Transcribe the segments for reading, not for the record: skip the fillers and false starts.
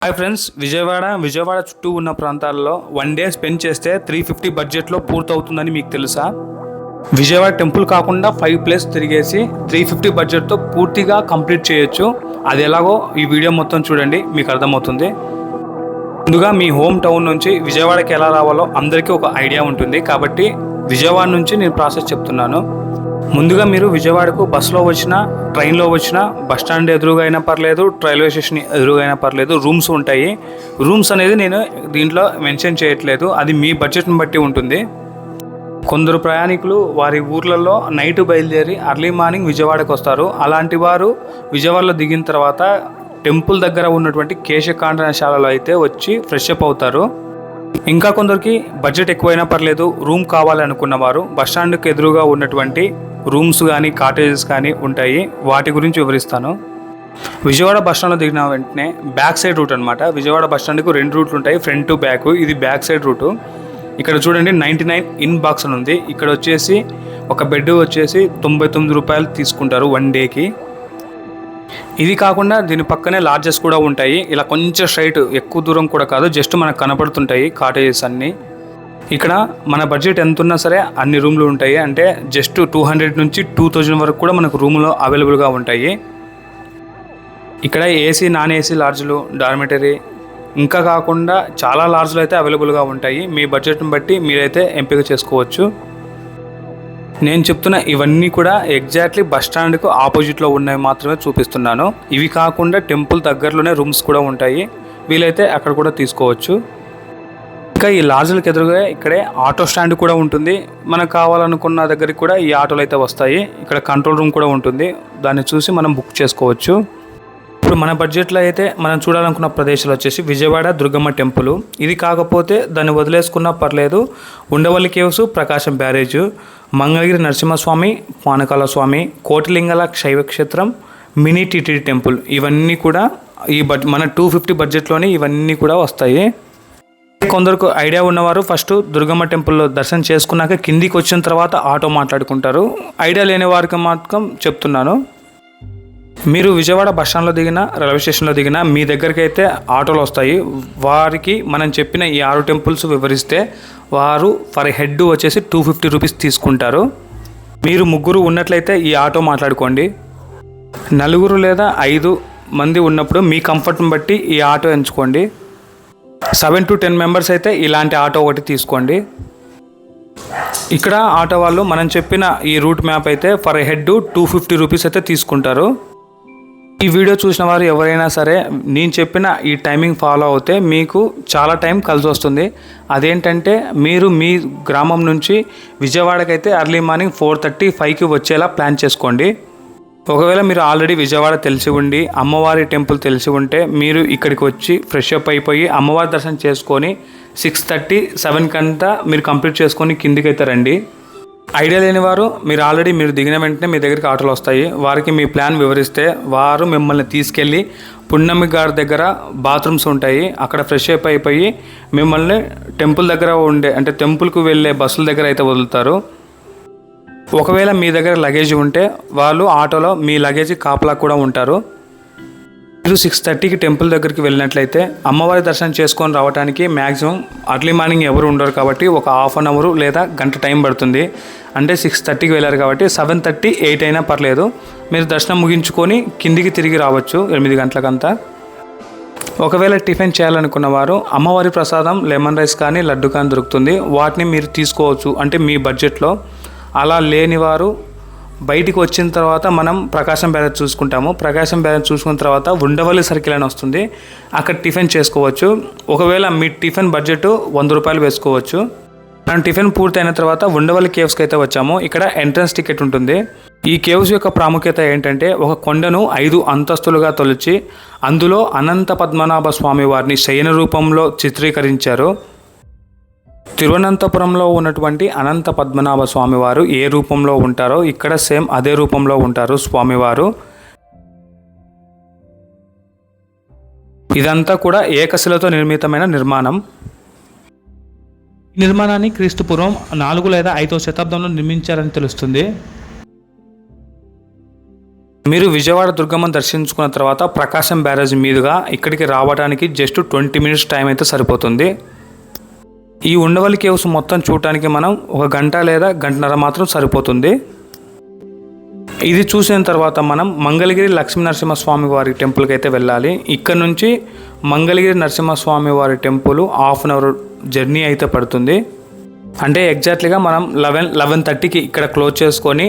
Hi friends, Vijayawada చుట్టూ ఉన్న ప్రాంతాల్లో 1 డే స్పెండ్ చేస్తే 350 బడ్జెట్లో పూర్తవుతుందని మీకు తెలుసా? విజయవాడ టెంపుల్ కాకుండా 5 ప్లేస్ తిరిగేసి 350 బడ్జెట్తో పూర్తిగా కంప్లీట్ చేయొచ్చు. అది ఎలాగో ఈ వీడియో మొత్తం చూడండి, మీకు అర్థమవుతుంది. ముందుగా మీ హోమ్ టౌన్ నుంచి విజయవాడకి ఎలా రావాలో అందరికీ ఒక ఐడియా ఉంటుంది, కాబట్టి విజయవాడ నుంచి నేను ప్రాసెస్ చెప్తున్నాను. ముందుగా మీరు విజయవాడకు బస్సులో వచ్చినా, ట్రైన్లో వచ్చినా, బస్టాండ్ ఎదురుగా అయినా పర్లేదు, రైల్వే స్టేషన్ ఎదురుగా అయినా పర్లేదు, రూమ్స్ ఉంటాయి. రూమ్స్ అనేది నేను దీంట్లో మెన్షన్ చేయట్లేదు, అది మీ బడ్జెట్ని బట్టి ఉంటుంది. కొందరు ప్రయాణికులు వారి ఊర్లలో నైట్ బయలుదేరి అర్లీ మార్నింగ్ విజయవాడకు వస్తారు. అలాంటి వారు విజయవాడలో దిగిన తర్వాత టెంపుల్ దగ్గర ఉన్నటువంటి కేశకాండనశాలలో అయితే వచ్చి ఫ్రెష్ అప్ అవుతారు. ఇంకా కొందరికి బడ్జెట్ ఎక్కువైనా పర్లేదు, రూమ్ కావాలి అనుకున్న వారు బస్టాండ్కి ఎదురుగా ఉన్నటువంటి రూమ్స్ కానీ కాటేజెస్ కానీ ఉంటాయి. వాటి గురించి వివరిస్తాను. విజయవాడ బస్టాండ్లో దిగిన వెంటనే బ్యాక్ సైడ్ రూట్ అనమాట. విజయవాడ బస్టాండ్కు 2 రూట్లు ఉంటాయి, ఫ్రంట్ టు బ్యాక్. ఇది బ్యాక్ సైడ్ రూటు. ఇక్కడ చూడండి 99 ఇన్ బాక్స్ అని ఉంది. ఇక్కడ వచ్చేసి ఒక బెడ్ వచ్చేసి 99 రూపాయలు తీసుకుంటారు 1 డేకి. ఇది కాకుండా దీని పక్కనే లాడ్జెస్ కూడా ఉంటాయి. ఇలా కొంచెం స్ట్రైట్, ఎక్కువ దూరం కూడా కాదు, జస్ట్ మనకు కనపడుతుంటాయి కాటేజెస్ అన్నీ. ఇక్కడ మన బడ్జెట్ ఎంత ఉన్నా సరే అన్ని రూమ్లు ఉంటాయి. అంటే జస్ట్ 200 నుంచి 2000 వరకు కూడా మనకు రూమ్లో అవైలబుల్గా ఉంటాయి. ఇక్కడ ఏసీ, నాన్ ఏసీ లాడ్జ్లు, డార్మెటరీ, ఇంకా కాకుండా చాలా లాడ్జ్లు అయితే అవైలబుల్గా ఉంటాయి. మీ బడ్జెట్ని బట్టి మీరైతే ఎంపిక చేసుకోవచ్చు. నేను చెప్తున్న ఇవన్నీ కూడా ఎగ్జాక్ట్లీ బస్ స్టాండ్కు ఆపోజిట్లో ఉన్నవి మాత్రమే చూపిస్తున్నాను. ఇవి కాకుండా టెంపుల్ దగ్గరలోనే రూమ్స్ కూడా ఉంటాయి, వీలైతే అక్కడ కూడా తీసుకోవచ్చు. ఇంకా ఈ లాడ్జ్లకు ఎదురుగా ఇక్కడే ఆటో స్టాండ్ కూడా ఉంటుంది. మనకు కావాలనుకున్న దగ్గరికి కూడా ఈ ఆటోలు అయితే వస్తాయి. ఇక్కడ కంట్రోల్ రూమ్ కూడా ఉంటుంది, దాన్ని చూసి మనం బుక్ చేసుకోవచ్చు. ఇప్పుడు మన బడ్జెట్లో అయితే మనం చూడాలనుకున్న ప్రదేశాలు వచ్చేసి విజయవాడ దుర్గమ్మ టెంపుల్. ఇది కాకపోతే దాన్ని వదిలేసుకున్నా పర్లేదు. ఉండవల్లి కేవ్స్, ప్రకాశం బ్యారేజ్, మంగళగిరి నరసింహస్వామి, పానకాల స్వామి, కోటిలింగల శైవక్షేత్రం, మినీ టీటీడీ టెంపుల్, ఇవన్నీ కూడా ఈ మన 250 బడ్జెట్లోనే ఇవన్నీ కూడా వస్తాయి. కొందరికి ఐడియా ఉన్నవారు ఫస్ట్ దుర్గమ్మ టెంపుల్లో దర్శనం చేసుకున్నాక కిందికి వచ్చిన తర్వాత ఆటో మాట్లాడుకుంటారు. ఐడియా లేని వారికి మాత్రం చెప్తున్నాను, మీరు విజయవాడ బస్ స్టాండ్లో దిగినా, రైల్వే స్టేషన్లో దిగినా మీ దగ్గరికి అయితే ఆటోలు వస్తాయి. వారికి మనం చెప్పిన ఈ 6 టెంపుల్స్ వివరిస్తే వారు ఫర్ హెడ్ వచ్చేసి 250 రూపీస్ తీసుకుంటారు. మీరు 3 ఉన్నట్లయితే ఈ ఆటో మాట్లాడుకోండి. 4 లేదా 5 మంది ఉన్నప్పుడు మీ కంఫర్ట్ని బట్టి ఈ ఆటో ఎంచుకోండి. 7 to 10 మెంబర్స్ అయితే ఇలాంటి ఆటో ఒకటి తీసుకోండి. ఇక్కడ ఆటో వాళ్ళు మనం చెప్పిన ఈ రూట్ మ్యాప్ అయితే ఫర్ హెడ్ 250 రూపీస్ అయితే తీసుకుంటారు. ఈ వీడియో చూసిన వారు ఎవరైనా సరే నేను చెప్పిన ఈ టైమింగ్ ఫాలో అవుతే మీకు చాలా టైం కలిసి వస్తుంది. అదేంటంటే మీరు మీ గ్రామం నుంచి విజయవాడకైతే ఎర్లీ మార్నింగ్ 4:30, 5కి వచ్చేలా ప్లాన్ చేసుకోండి. ఒకవేళ మీరు ఆల్రెడీ విజయవాడ తెలిసి ఉండి అమ్మవారి టెంపుల్ తెలిసి ఉంటే మీరు ఇక్కడికి వచ్చి ఫ్రెష్ అప్ అయిపోయి అమ్మవారి దర్శనం చేసుకొని 6:30, 7 కంతా మీరు కంప్లీట్ చేసుకొని కిందికైతే రండి. ఐడియా లేని వారు మీరు దిగిన వెంటనే మీ దగ్గరికి ఆటోలు వస్తాయి. వారికి మీ ప్లాన్ వివరిస్తే వారు మిమ్మల్ని తీసుకెళ్ళి పున్నమి గారి దగ్గర బాత్రూమ్స్ ఉంటాయి, అక్కడ ఫ్రెష్ అప్ అయిపోయి మిమ్మల్ని టెంపుల్ దగ్గర అంటే టెంపుల్కు వెళ్ళే బస్సుల దగ్గర అయితే వదులుతారు. ఒకవేళ మీ దగ్గర లగేజ్ ఉంటే వాళ్ళు ఆటోలో మీ లగేజ్ కాపలా కూడా ఉంటారు. మీరు 6:30కి టెంపుల్ దగ్గరికి వెళ్ళినట్లయితే అమ్మవారి దర్శనం చేసుకొని రావడానికి మ్యాక్సిమం అర్లీ మార్నింగ్ ఎవరు ఉండరు కాబట్టి ఒక హాఫ్ అన్ అవర్ లేదా గంట టైం పడుతుంది. అంటే 6:30కి వెళ్ళారు కాబట్టి 7:30, 8 అయినా పర్లేదు, మీరు దర్శనం ముగించుకొని కిందికి తిరిగి రావచ్చు 8 గంటలకంతా. ఒకవేళ టిఫిన్ చేయాలనుకున్న వారు అమ్మవారి ప్రసాదం లెమన్ రైస్ కానీ లడ్డు కానీ దొరుకుతుంది, వాటిని మీరు తీసుకోవచ్చు అంటే మీ బడ్జెట్లో. అలా లేని వారు బయటికి వచ్చిన తర్వాత మనం ప్రకాశం బ్యారేజ్ చూసుకుంటాము. ప్రకాశం బ్యారేజ్ చూసుకున్న తర్వాత ఉండవల్లి సర్కిల్ అని వస్తుంది, అక్కడ టిఫిన్ చేసుకోవచ్చు. ఒకవేళ మీ టిఫిన్ బడ్జెట్ 100 రూపాయలు వేసుకోవచ్చు. మనం టిఫిన్ పూర్తయిన తర్వాత ఉండవల్లి కేవ్స్కి అయితే వచ్చాము. ఇక్కడ ఎంట్రన్స్ టికెట్ ఉంటుంది. ఈ కేవ్స్ యొక్క ప్రాముఖ్యత ఏంటంటే ఒక కొండను 5 అంతస్తులుగా తొలిచి అందులో అనంత పద్మనాభ స్వామి వారిని శయన రూపంలో చిత్రీకరించారు. తిరువనంతపురంలో ఉన్నటువంటి అనంత పద్మనాభ స్వామివారు ఏ రూపంలో ఉంటారో ఇక్కడ సేమ్ అదే రూపంలో ఉంటారు స్వామివారు. ఇదంతా కూడా ఏకశిలతో నిర్మితమైన నిర్మాణం. ఈ నిర్మాణాన్ని క్రీస్తుపూర్వం 4 లేదా 5వ శతాబ్దంలో నిర్మించారని తెలుస్తుంది. మీరు విజయవాడ దుర్గమ్మను దర్శించుకున్న తర్వాత ప్రకాశం బ్యారేజ్ మీదుగా ఇక్కడికి రావడానికి జస్ట్ 20 మినిట్స్ టైం అయితే సరిపోతుంది. ఈ ఉండవల్లి కేవ్స్ మొత్తం చూడటానికి మనం 1 గంట లేదా గంటన్నర మాత్రం సరిపోతుంది. ఇది చూసిన తర్వాత మనం మంగళగిరి లక్ష్మీ నరసింహస్వామి వారి టెంపుల్కి అయితే వెళ్ళాలి. ఇక్కడ నుంచి మంగళగిరి నరసింహస్వామి వారి టెంపుల్ 1/2 అవర్ జర్నీ అయితే పడుతుంది. అంటే ఎగ్జాక్ట్లీగా మనం 11:30కి ఇక్కడ క్లోజ్ చేసుకొని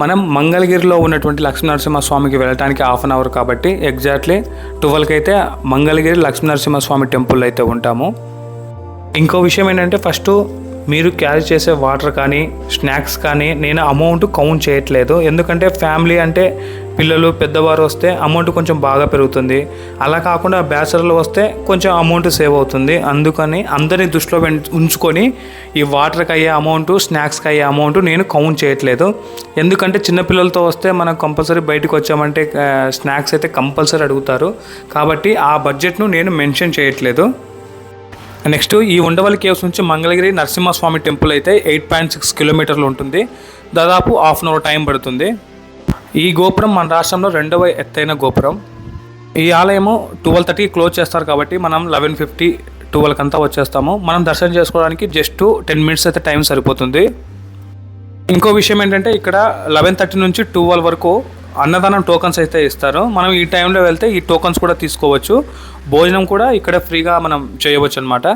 మనం మంగళగిరిలో ఉన్నటువంటి లక్ష్మీ నరసింహస్వామికి వెళ్ళడానికి 1/2 అవర్ కాబట్టి ఎగ్జాక్ట్లీ 12కి అయితే మంగళగిరి లక్ష్మీ నరసింహస్వామి టెంపుల్ అయితే ఉంటాము. ఇంకో విషయం ఏంటంటే ఫస్ట్ మీరు క్యారీ చేసే వాటర్ కానీ స్నాక్స్ కానీ నేను అమౌంట్ కౌంట్ చేయట్లేదు. ఎందుకంటే ఫ్యామిలీ అంటే పిల్లలు పెద్దవారు వస్తే అమౌంట్ కొంచెం బాగా పెరుగుతుంది. అలా కాకుండా బ్యాచలర్లు వస్తే కొంచెం అమౌంట్ సేవ్ అవుతుంది. అందుకని అందరినీ దృష్టిలో ఉంచుకొని ఈ వాటర్కి అయ్యే అమౌంట్ స్నాక్స్కి అయ్యే అమౌంట్ నేను కౌంట్ చేయట్లేదు. ఎందుకంటే చిన్నపిల్లలతో వస్తే మనం కంపల్సరీ బయటకు వచ్చామంటే స్నాక్స్ అయితే కంపల్సరీ అడుగుతారు. కాబట్టి ఆ బడ్జెట్ను నేను మెన్షన్ చేయట్లేదు. నెక్స్ట్ ఈ ఉండవల్లి కేవ్స్ నుంచి మంగళగిరి నరసింహస్వామి టెంపుల్ అయితే 8.6 కిలోమీటర్లు ఉంటుంది. దాదాపు 1/2 అవర్ టైం పడుతుంది. ఈ గోపురం మన రాష్ట్రంలో 2వ ఎత్తైన గోపురం. ఈ ఆలయము 12:30కి క్లోజ్ చేస్తారు కాబట్టి మనం 11:50 12కి అంతా వచ్చేస్తాము. మనం దర్శనం చేసుకోవడానికి జస్ట్ 10 మినిట్స్ అయితే టైం సరిపోతుంది. ఇంకో విషయం ఏంటంటే ఇక్కడ 11:30 నుంచి 12 వరకు అన్నదానం టోకన్స్ అయితే ఇస్తారు. మనం ఈ టైంలో వెళ్తే ఈ టోకన్స్ కూడా తీసుకోవచ్చు. భోజనం కూడా ఇక్కడ ఫ్రీగా మనం చేయవచ్చు అనమాట.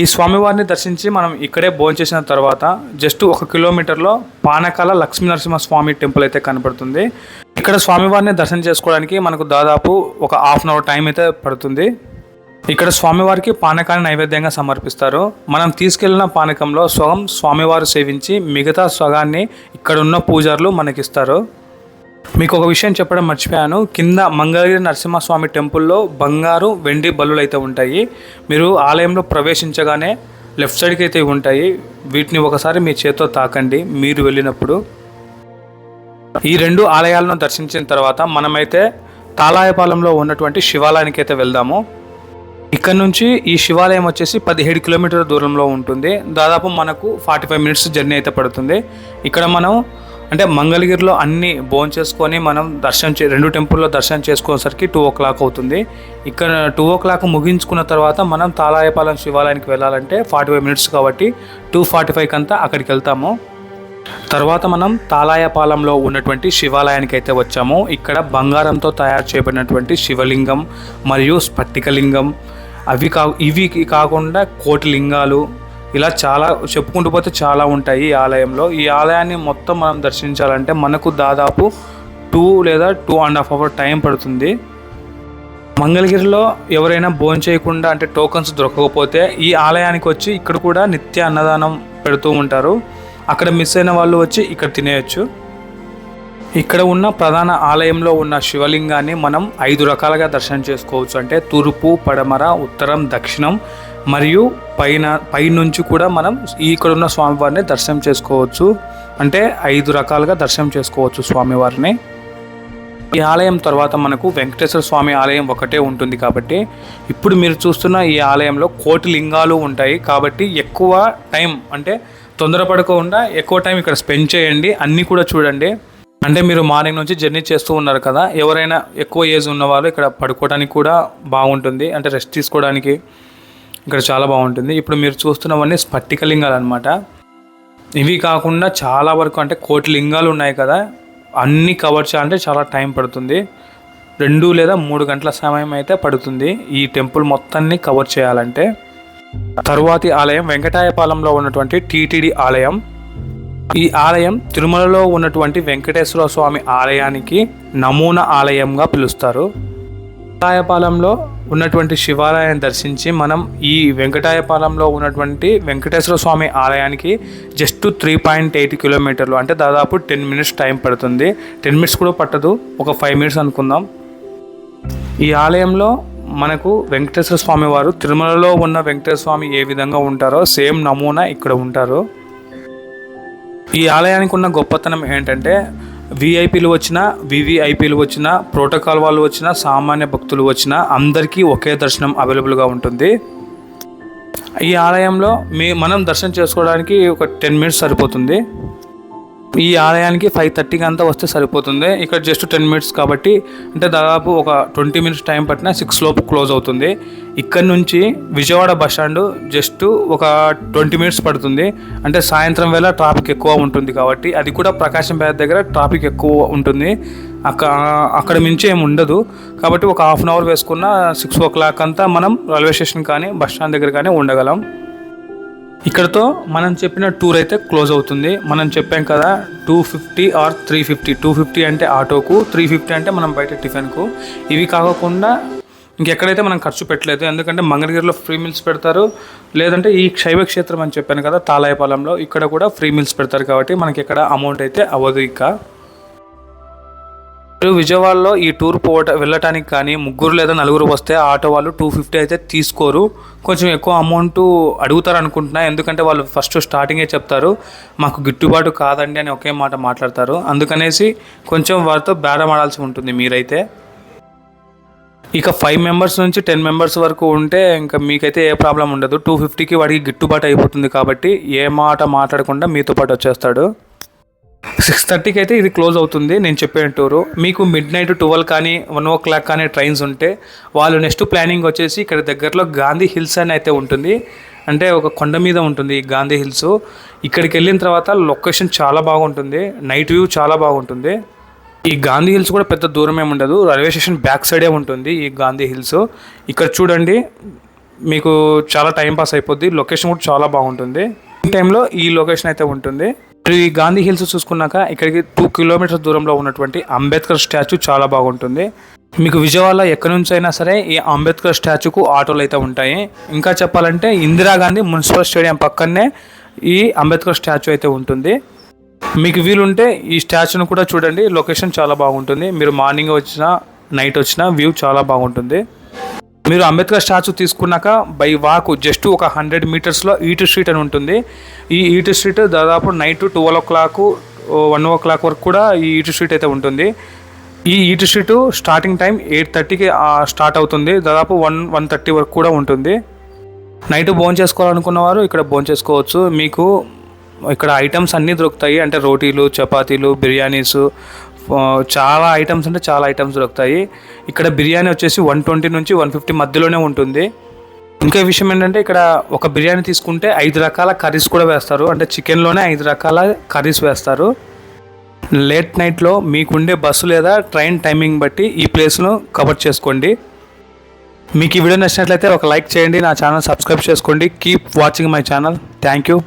ఈ స్వామివారిని దర్శించి మనం ఇక్కడే భోజనం చేసిన తర్వాత జస్ట్ 1 కిలోమీటర్లో పానకాల లక్ష్మీ నరసింహస్వామి టెంపుల్ అయితే కనపడుతుంది. ఇక్కడ స్వామివారిని దర్శనం చేసుకోవడానికి మనకు దాదాపు 1/2 అవర్ టైం అయితే పడుతుంది. ఇక్కడ స్వామివారికి పానకాన్ని నైవేద్యంగా సమర్పిస్తారు. మనం తీసుకెళ్లిన పానకంలో సగం స్వామివారు సేవించి మిగతా సగాన్ని ఇక్కడ ఉన్న పూజారులు మనకిస్తారు. మీకు ఒక విషయం చెప్పడం మర్చిపోయాను. కింద మంగళగిరి నరసింహస్వామి టెంపుల్లో బంగారు వెండి బల్లులు అయితే ఉంటాయి. మీరు ఆలయంలో ప్రవేశించగానే లెఫ్ట్ సైడ్కి అయితే ఉంటాయి. వీటిని ఒకసారి మీ చేతితో తాకండి మీరు వెళ్ళినప్పుడు. ఈ 2 ఆలయాలను దర్శించిన తర్వాత మనమైతే తాళాయపాలెంలో ఉన్నటువంటి శివాలయానికి అయితే వెళ్దాము. ఇక్కడ నుంచి ఈ శివాలయం వచ్చేసి 17 కిలోమీటర్ల దూరంలో ఉంటుంది. దాదాపు మనకు 45 మినిట్స్ జర్నీ అయితే పడుతుంది. ఇక్కడ మనం అంటే మంగళగిరిలో అన్ని భోజనం చేసుకొని మనం దర్శనం 2 టెంపుల్లో దర్శనం చేసుకోసరికి 2 o'clock అవుతుంది. ఇక్కడ 2 o'clock ముగించుకున్న తర్వాత మనం తాళాయపాలెం శివాలయానికి వెళ్ళాలంటే 45 మినిట్స్ కాబట్టి 2:45కి అంతా అక్కడికి వెళ్తాము. తర్వాత మనం తాళాయపాలెంలో ఉన్నటువంటి శివాలయానికి అయితే వచ్చాము. ఇక్కడ బంగారంతో తయారు చేయబడినటువంటి శివలింగం మరియు స్ఫటికలింగం ఇవి కాకుండా కోటి లింగాలు ఇలా చాలా చెప్పుకుంటూ పోతే చాలా ఉంటాయి ఈ ఆలయంలో. ఈ ఆలయాన్ని మొత్తం మనం దర్శించాలంటే మనకు దాదాపు 2 లేదా 2.5 అవర్ టైం పడుతుంది. మంగళగిరిలో ఎవరైనా భోజనం చేయకుండా అంటే టోకన్స్ దొరకకపోతే ఈ ఆలయానికి వచ్చి ఇక్కడ కూడా నిత్య అన్నదానం పెడుతూ ఉంటారు. అక్కడ మిస్ అయిన వాళ్ళు వచ్చి ఇక్కడ తినేయచ్చు. ఇక్కడ ఉన్న ప్రధాన ఆలయంలో ఉన్న శివలింగాన్ని మనం 5 రకాలుగా దర్శనం చేసుకోవచ్చు. అంటే తూర్పు, పడమర, ఉత్తరం, దక్షిణం మరియు పైనుంచి కూడా మనం ఇక్కడ ఉన్న స్వామివారిని దర్శనం చేసుకోవచ్చు. అంటే 5 రకాలుగా దర్శనం చేసుకోవచ్చు స్వామివారిని. ఈ ఆలయం తర్వాత మనకు వెంకటేశ్వర స్వామి ఆలయం ఒకటే ఉంటుంది కాబట్టి ఇప్పుడు మీరు చూస్తున్న ఈ ఆలయంలో కోటి లింగాలు ఉంటాయి. కాబట్టి ఎక్కువ టైం అంటే తొందరపడకుండా ఎక్కువ టైం ఇక్కడ స్పెండ్ చేయండి. అన్నీ కూడా చూడండి. అంటే మీరు మార్నింగ్ నుంచి జర్నీ చేస్తూ ఉన్నారు కదా, ఎవరైనా ఎక్కువ ఏజ్ ఉన్నవాళ్ళు ఇక్కడ పడుకోవడానికి కూడా బాగుంటుంది. అంటే రెస్ట్ తీసుకోవడానికి ఇక్కడ చాలా బాగుంటుంది. ఇప్పుడు మీరు చూస్తున్నవన్నీ స్ఫటికలింగాలు అనమాట. ఇవి కాకుండా చాలా వరకు అంటే కోటి లింగాలు ఉన్నాయి కదా, అన్నీ కవర్ చేయాలంటే చాలా టైం పడుతుంది. 2 లేదా 3 గంటల సమయం అయితే పడుతుంది ఈ టెంపుల్ మొత్తాన్ని కవర్ చేయాలంటే. తరువాతి ఆలయం వెంకటాయపాలెంలో ఉన్నటువంటి టీటీడీ ఆలయం. ఈ ఆలయం తిరుమలలో ఉన్నటువంటి వెంకటేశ్వర స్వామి ఆలయానికి నమూనా ఆలయంగా పిలుస్తారు. వెంకటాయపాలెంలో ఉన్నటువంటి శివాలయాన్ని దర్శించి మనం ఈ వెంకటాయపాలెంలో ఉన్నటువంటి వెంకటేశ్వర స్వామి ఆలయానికి జస్ట్ 3.8 కిలోమీటర్లు అంటే దాదాపు 10 మినిట్స్ టైం పడుతుంది. 10 మినిట్స్ కూడా పట్టదు, ఒక 5 మినిట్స్ అనుకుందాం. ఈ ఆలయంలో మనకు వెంకటేశ్వర స్వామి వారు తిరుమలలో ఉన్న వెంకటేశ్వర స్వామి ఏ విధంగా ఉంటారో సేమ్ నమూనా ఇక్కడ ఉంటారు. ఈ ఆలయానికి ఉన్న గొప్పతనం ఏంటంటే విఐపీలు వచ్చినా, వివిఐపీలు వచ్చినా, ప్రోటోకాల్ వాళ్ళు వచ్చినా, సామాన్య భక్తులు వచ్చినా అందరికీ ఒకే దర్శనం అవైలబుల్గా ఉంటుంది. ఈ ఆలయంలో మనం దర్శనం చేసుకోవడానికి ఒక 10 మినిట్స్ సరిపోతుంది. ఈ ఆలయానికి 5:30కి అంతా వస్తే సరిపోతుంది. ఇక్కడ జస్ట్ 10 మినిట్స్ కాబట్టి అంటే దాదాపు ఒక 20 మినిట్స్ టైం పట్టినా 6 లోపు క్లోజ్ అవుతుంది. ఇక్కడ నుంచి విజయవాడ బస్ స్టాండ్ జస్ట్ ఒక 20 మినిట్స్ పడుతుంది. అంటే సాయంత్రం వేళ ట్రాఫిక్ ఎక్కువ ఉంటుంది కాబట్టి, అది కూడా ప్రకాశం పేట దగ్గర ట్రాఫిక్ ఎక్కువ ఉంటుంది. అక్కడ మించి ఏమి ఉండదు కాబట్టి ఒక హాఫ్ అన్ అవర్ వేసుకున్న 6 o'clock అంతా మనం రైల్వే స్టేషన్ కానీ బస్ స్టాండ్ దగ్గర కానీ ఉండగలం. ఇక్కడతో మనం చెప్పిన టూర్ అయితే క్లోజ్ అవుతుంది. మనం చెప్పాం కదా 250 ఆర్ 350. 250 అంటే ఆటోకు, 350 అంటే మనం బయట టిఫిన్కు. ఇవి కాకుండా ఇంకెక్కడైతే మనం ఖర్చు పెట్టలేదు, ఎందుకంటే మంగళగిరిలో ఫ్రీ మీల్స్ పెడతారు, లేదంటే ఈ శైవ క్షేత్రం అని చెప్పాను కదా తాళాయపాలెంలో, ఇక్కడ కూడా ఫ్రీ మీల్స్ పెడతారు కాబట్టి మనకి ఇక్కడ అమౌంట్ అయితే అవ్వదు. ఇక విజయవాడలో ఈ టూర్ వెళ్ళటానికి కానీ 3 లేదా 4 వస్తే ఆటో వాళ్ళు 250 అయితే తీసుకోరు, కొంచెం ఎక్కువ అమౌంట్ అడుగుతారు అనుకుంటున్నా. ఎందుకంటే వాళ్ళు ఫస్ట్ స్టార్టింగే చెప్తారు మాకు గిట్టుబాటు కాదండి అని ఒకే మాట మాట్లాడతారు. అందుకనేసి కొంచెం వారితో బేరం ఆడాల్సి ఉంటుంది మీరైతే. ఇక 5 మెంబర్స్ నుంచి 10 మెంబర్స్ వరకు ఉంటే ఇంకా మీకైతే ఏ ప్రాబ్లం ఉండదు. 250కి వాడికి గిట్టుబాటు అయిపోతుంది కాబట్టి ఏ మాట మాట్లాడకుండా మీతో పాటు వచ్చేస్తాడు. 6:30కి అయితే ఇది క్లోజ్ అవుతుంది నేను చెప్పిన టూరు. మీకు midnight 12 కానీ 1 o'clock కానీ ట్రైన్స్ ఉంటే వాళ్ళు నెక్స్ట్ ప్లానింగ్ వచ్చేసి ఇక్కడ దగ్గరలో గాంధీ హిల్స్ అని అయితే ఉంటుంది. అంటే ఒక కొండ మీద ఉంటుంది ఈ గాంధీ హిల్స్. ఇక్కడికి వెళ్ళిన తర్వాత లొకేషన్ చాలా బాగుంటుంది, నైట్ వ్యూ చాలా బాగుంటుంది. ఈ గాంధీ హిల్స్ కూడా పెద్ద దూరం ఏమి ఉండదు, రైల్వే స్టేషన్ బ్యాక్ సైడే ఉంటుంది ఈ గాంధీ హిల్స్. ఇక్కడ చూడండి మీకు చాలా టైం పాస్ అయిపోద్ది, లొకేషన్ కూడా చాలా బాగుంటుంది. ఈ టైంలో ఈ లొకేషన్ అయితే ఉంటుంది. ఈ గాంధీ హిల్స్ చూసుకున్నాక ఇక్కడికి 2 kilometers దూరంలో ఉన్నటువంటి అంబేద్కర్ స్టాచ్యూ చాలా బాగుంటుంది. మీకు విజయవాడలో ఎక్కడి నుంచి అయినా సరే ఈ అంబేద్కర్ స్టాచ్యూకు ఆటోలు అయితే ఉంటాయి. ఇంకా చెప్పాలంటే ఇందిరాగాంధీ మున్సిపల్ స్టేడియం పక్కనే ఈ అంబేద్కర్ స్టాచ్యూ అయితే ఉంటుంది. మీకు వీలుంటే ఈ స్టాచ్యూను కూడా చూడండి, లొకేషన్ చాలా బాగుంటుంది. మీరు మార్నింగ్ వచ్చినా నైట్ వచ్చినా వ్యూ చాలా బాగుంటుంది. మీరు అంబేద్కర్ స్టాచ్యూ తీసుకున్నాక బై వాక్ జస్ట్ ఒక 100 మీటర్స్లో ఈట్ స్ట్రీట్ అని ఉంటుంది. ఈ ఈట్ స్ట్రీట్ దాదాపు నైట్ 12 o'clock 1 o'clock వరకు కూడా ఈ ఈట్ స్ట్రీట్ అయితే ఉంటుంది. ఈ ఈట్ స్ట్రీట్ స్టార్టింగ్ టైం 8:30కి స్టార్ట్ అవుతుంది, దాదాపు 1:30 వరకు కూడా ఉంటుంది. నైట్ భోజనం చేసుకోవాలనుకున్న వారు ఇక్కడ భోజనం చేసుకోవచ్చు. మీకు ఇక్కడ ఐటమ్స్ అన్నీ దొరుకుతాయి, అంటే రోటీలు, చపాతీలు, బిర్యానీసు, చాలా ఐటమ్స్ అంటే చాలా ఐటమ్స్ దొరుకుతాయి. ఇక్కడ బిర్యానీ వచ్చేసి 120 నుంచి 150 మధ్యలోనే ఉంటుంది. ఇంకా విషయం ఏంటంటే ఇక్కడ ఒక బిర్యానీ తీసుకుంటే 5 రకాల కర్రీస్ కూడా వేస్తారు, అంటే చికెన్లోనే 5 రకాల కర్రీస్ వేస్తారు. లేట్ నైట్లో మీకుండే బస్సు లేదా ట్రైన్ టైమింగ్ బట్టి ఈ ప్లేస్ను కవర్ చేసుకోండి. మీకు ఈ వీడియో నచ్చినట్లయితే ఒక లైక్ చేయండి, నా ఛానల్ సబ్స్క్రైబ్ చేసుకోండి. Keep watching my channel. Thank you.